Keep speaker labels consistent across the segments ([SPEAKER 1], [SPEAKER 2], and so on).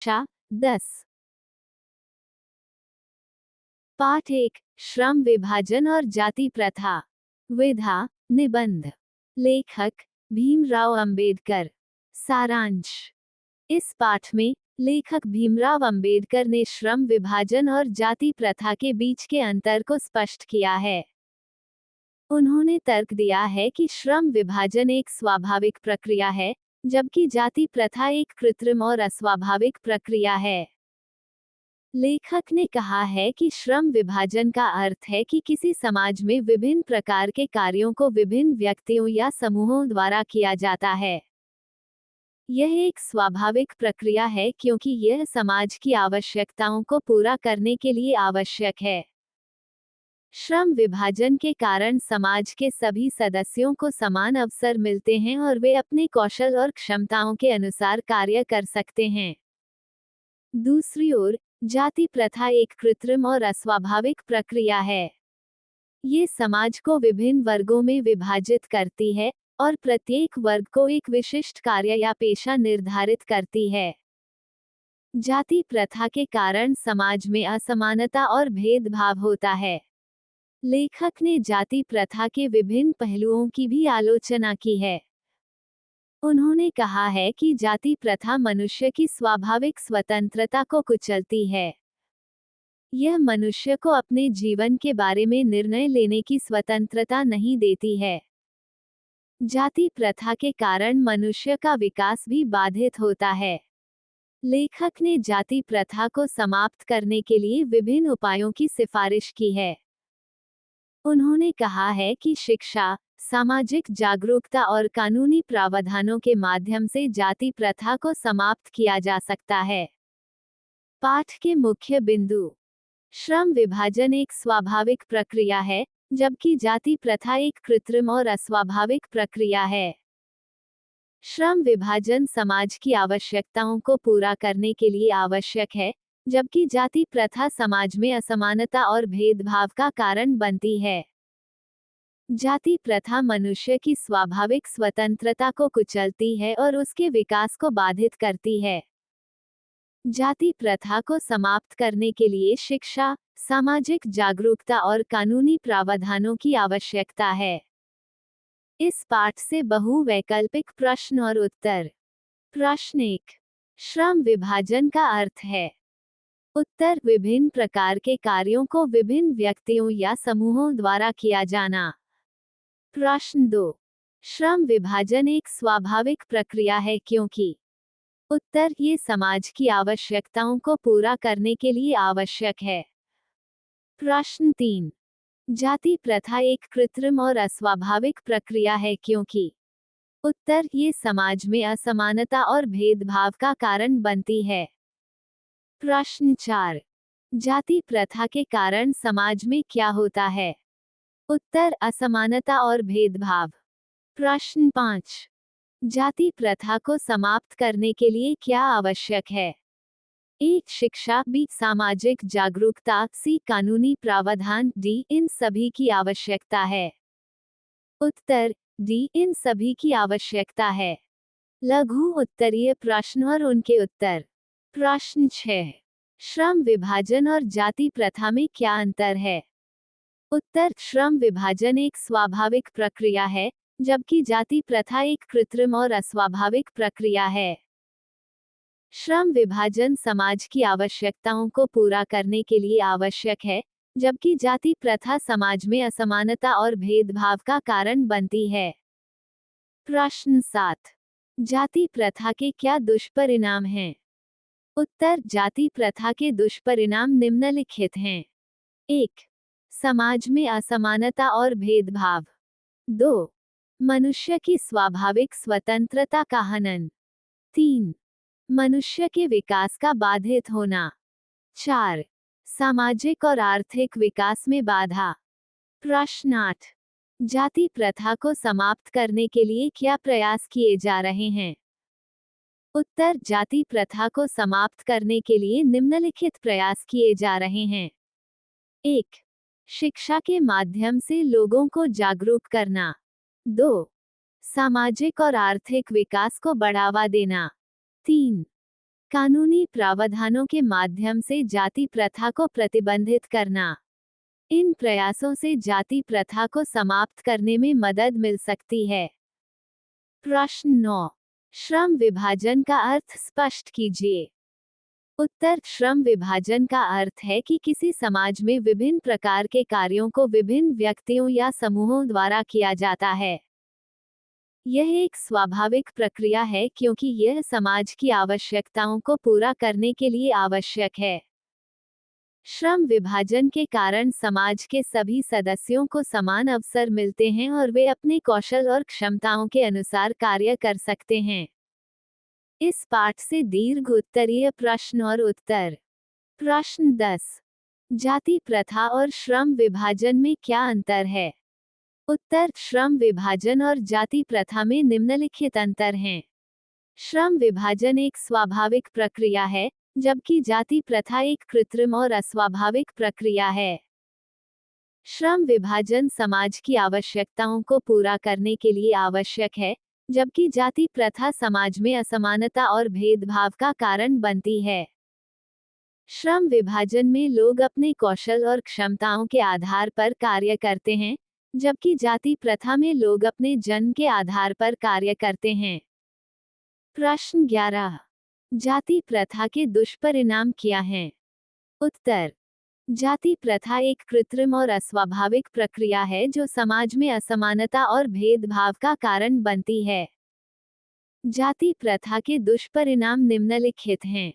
[SPEAKER 1] कक्षा 10। पाठ 1, श्रम विभाजन और जाति प्रथा। विधा, निबंध। लेखक भीमराव अंबेडकर। सारांश। इस पाठ में लेखक भीमराव अंबेडकर ने श्रम विभाजन और जाति प्रथा के बीच के अंतर को स्पष्ट किया है। उन्होंने तर्क दिया है कि श्रम विभाजन एक स्वाभाविक प्रक्रिया है, जबकि जाति प्रथा एक कृत्रिम और अस्वाभाविक प्रक्रिया है। लेखक ने कहा है कि श्रम विभाजन का अर्थ है कि किसी समाज में विभिन्न प्रकार के कार्यों को विभिन्न व्यक्तियों या समूहों द्वारा किया जाता है। यह एक स्वाभाविक प्रक्रिया है क्योंकि यह समाज की आवश्यकताओं को पूरा करने के लिए आवश्यक है। श्रम विभाजन के कारण समाज के सभी सदस्यों को समान अवसर मिलते हैं और वे अपने कौशल और क्षमताओं के अनुसार कार्य कर सकते हैं। दूसरी ओर, जाति प्रथा एक कृत्रिम और अस्वाभाविक प्रक्रिया है। ये समाज को विभिन्न वर्गों में विभाजित करती है और प्रत्येक वर्ग को एक विशिष्ट कार्य या पेशा निर्धारित करती है। जाति प्रथा के कारण समाज में असमानता और भेदभाव होता है। लेखक ने जाति प्रथा के विभिन्न पहलुओं की भी आलोचना की है। उन्होंने कहा है कि जाति प्रथा मनुष्य की स्वाभाविक स्वतंत्रता को कुचलती है। यह मनुष्य को अपने जीवन के बारे में निर्णय लेने की स्वतंत्रता नहीं देती है। जाति प्रथा के कारण मनुष्य का विकास भी बाधित होता है। लेखक ने जाति प्रथा को समाप्त करने के लिए विभिन्न उपायों की सिफारिश की है। उन्होंने कहा है कि शिक्षा, सामाजिक जागरूकता और कानूनी प्रावधानों के माध्यम से जाति प्रथा को समाप्त किया जा सकता है। पाठ के मुख्य बिंदु। श्रम विभाजन एक स्वाभाविक प्रक्रिया है, जबकि जाति प्रथा एक कृत्रिम और अस्वाभाविक प्रक्रिया है। श्रम विभाजन समाज की आवश्यकताओं को पूरा करने के लिए आवश्यक है, जबकि जाति प्रथा समाज में असमानता और भेदभाव का कारण बनती है। जाति प्रथा मनुष्य की स्वाभाविक स्वतंत्रता को कुचलती है और उसके विकास को बाधित करती है। जाति प्रथा को समाप्त करने के लिए शिक्षा, सामाजिक जागरूकता और कानूनी प्रावधानों की आवश्यकता है। इस पाठ से बहुवैकल्पिक प्रश्न और उत्तर। प्रश्न 1, श्रम विभाजन का अर्थ है। उत्तर, विभिन्न प्रकार के कार्यों को विभिन्न व्यक्तियों या समूहों द्वारा किया जाना। प्रश्न 2, श्रम विभाजन एक स्वाभाविक प्रक्रिया है क्योंकि। उत्तर, ये समाज की आवश्यकताओं को पूरा करने के लिए आवश्यक है। प्रश्न 3, जाति प्रथा एक कृत्रिम और अस्वाभाविक प्रक्रिया है क्योंकि। उत्तर, ये समाज में असमानता और भेदभाव का कारण बनती है। प्रश्न 4, जाति प्रथा के कारण समाज में क्या होता है। उत्तर, असमानता और भेदभाव। प्रश्न 5, जाति प्रथा को समाप्त करने के लिए क्या आवश्यक है। ए, शिक्षा, बी, सामाजिक जागरूकता, सी, कानूनी प्रावधान, डी, इन सभी की आवश्यकता है। उत्तर, डी, इन सभी की आवश्यकता है। लघु उत्तरीय प्रश्न और उनके उत्तर। प्रश्न 6, श्रम विभाजन और जाति प्रथा में क्या अंतर है। उत्तर, श्रम विभाजन एक स्वाभाविक प्रक्रिया है, जबकि जाति प्रथा एक कृत्रिम और अस्वाभाविक प्रक्रिया है। श्रम विभाजन समाज की आवश्यकताओं को पूरा करने के लिए आवश्यक है, जबकि जाति प्रथा समाज में असमानता और भेदभाव का कारण बनती है। प्रश्न 7, जाति प्रथा के क्या दुष्परिणाम हैं। उत्तर, जाति प्रथा के दुष्परिणाम निम्नलिखित हैं। 1, समाज में असमानता और भेदभाव। 2, मनुष्य की स्वाभाविक स्वतंत्रता का हनन। 3, मनुष्य के विकास का बाधित होना। 4, सामाजिक और आर्थिक विकास में बाधा। प्रश्न 8, जाति प्रथा को समाप्त करने के लिए क्या प्रयास किए जा रहे हैं। उत्तर, जाति प्रथा को समाप्त करने के लिए निम्नलिखित प्रयास किए जा रहे हैं। 1, शिक्षा के माध्यम से लोगों को जागरूक करना। 2, सामाजिक और आर्थिक विकास को बढ़ावा देना। 3, कानूनी प्रावधानों के माध्यम से जाति प्रथा को प्रतिबंधित करना। इन प्रयासों से जाति प्रथा को समाप्त करने में मदद मिल सकती है। प्रश्न 9। श्रम विभाजन का अर्थ स्पष्ट कीजिए। उत्तर। श्रम विभाजन का अर्थ है कि किसी समाज में विभिन्न प्रकार के कार्यों को विभिन्न व्यक्तियों या समूहों द्वारा किया जाता है। यह एक स्वाभाविक प्रक्रिया है क्योंकि यह समाज की आवश्यकताओं को पूरा करने के लिए आवश्यक है। श्रम विभाजन के कारण समाज के सभी सदस्यों को समान अवसर मिलते हैं और वे अपने कौशल और क्षमताओं के अनुसार कार्य कर सकते हैं। इस पाठ से दीर्घ उत्तरीय प्रश्न और उत्तर। प्रश्न 10। जाति प्रथा और श्रम विभाजन में क्या अंतर है? उत्तर। श्रम विभाजन और जाति प्रथा में निम्नलिखित अंतर हैं। श्रम विभाजन एक स्वाभाविक प्रक्रिया है, जबकि जाति प्रथा एक कृत्रिम और अस्वाभाविक प्रक्रिया है। श्रम विभाजन समाज की आवश्यकताओं को पूरा करने के लिए आवश्यक है, जबकि जाति प्रथा समाज में असमानता और भेदभाव का कारण बनती है। श्रम विभाजन में लोग अपने कौशल और क्षमताओं के आधार पर कार्य करते हैं, जबकि जाति प्रथा में लोग अपने जन्म के आधार पर कार्य करते हैं। प्रश्न 11। जाति प्रथा के दुष्परिणाम क्या हैं? उत्तर। जाति प्रथा एक कृत्रिम और अस्वाभाविक प्रक्रिया है जो समाज में असमानता और भेदभाव का कारण बनती है। जाति प्रथा के दुष्परिणाम निम्नलिखित हैं।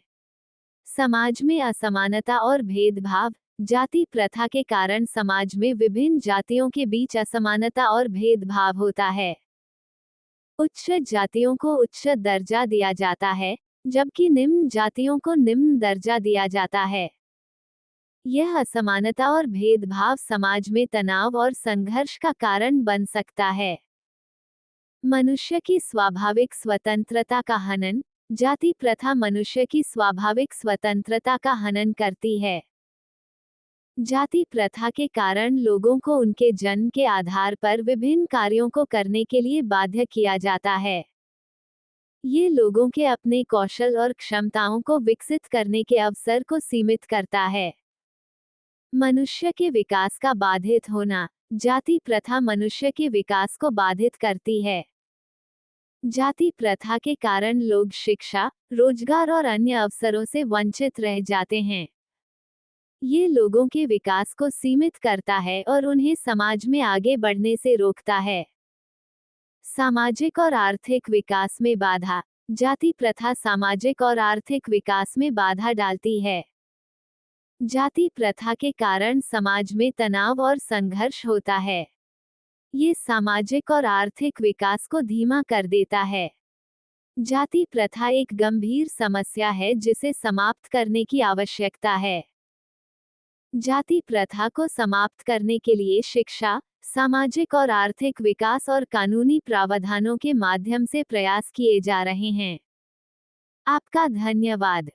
[SPEAKER 1] समाज में असमानता और भेदभाव। जाति प्रथा के कारण समाज में विभिन्न जातियों के बीच असमानता और भेदभाव होता है। उच्च जातियों को उच्च दर्जा दिया जाता है, जबकि निम्न जातियों को निम्न दर्जा दिया जाता है। यह असमानता और भेदभाव समाज में तनाव और संघर्ष का कारण बन सकता है। मनुष्य की स्वाभाविक स्वतंत्रता का हनन। जाति प्रथा मनुष्य की स्वाभाविक स्वतंत्रता का हनन करती है। जाति प्रथा के कारण लोगों को उनके जन्म के आधार पर विभिन्न कार्यों को करने के लिए बाध्य किया जाता है। ये लोगों के अपने कौशल और क्षमताओं को विकसित करने के अवसर को सीमित करता है। मनुष्य के विकास का बाधित होना। जाति प्रथा मनुष्य के विकास को बाधित करती है। जाति प्रथा के कारण लोग शिक्षा, रोजगार और अन्य अवसरों से वंचित रह जाते हैं। ये लोगों के विकास को सीमित करता है और उन्हें समाज में आगे बढ़ने से रोकता है। सामाजिक और आर्थिक विकास में बाधा। जाति प्रथा सामाजिक और आर्थिक विकास में बाधा डालती है। जाति प्रथा के कारण समाज में तनाव और संघर्ष होता है। ये सामाजिक और आर्थिक विकास को धीमा कर देता है। जाति प्रथा एक गंभीर समस्या है जिसे समाप्त करने की आवश्यकता है। जाति प्रथा को समाप्त करने के लिए शिक्षा, सामाजिक और आर्थिक विकास और कानूनी प्रावधानों के माध्यम से प्रयास किए जा रहे हैं। आपका धन्यवाद।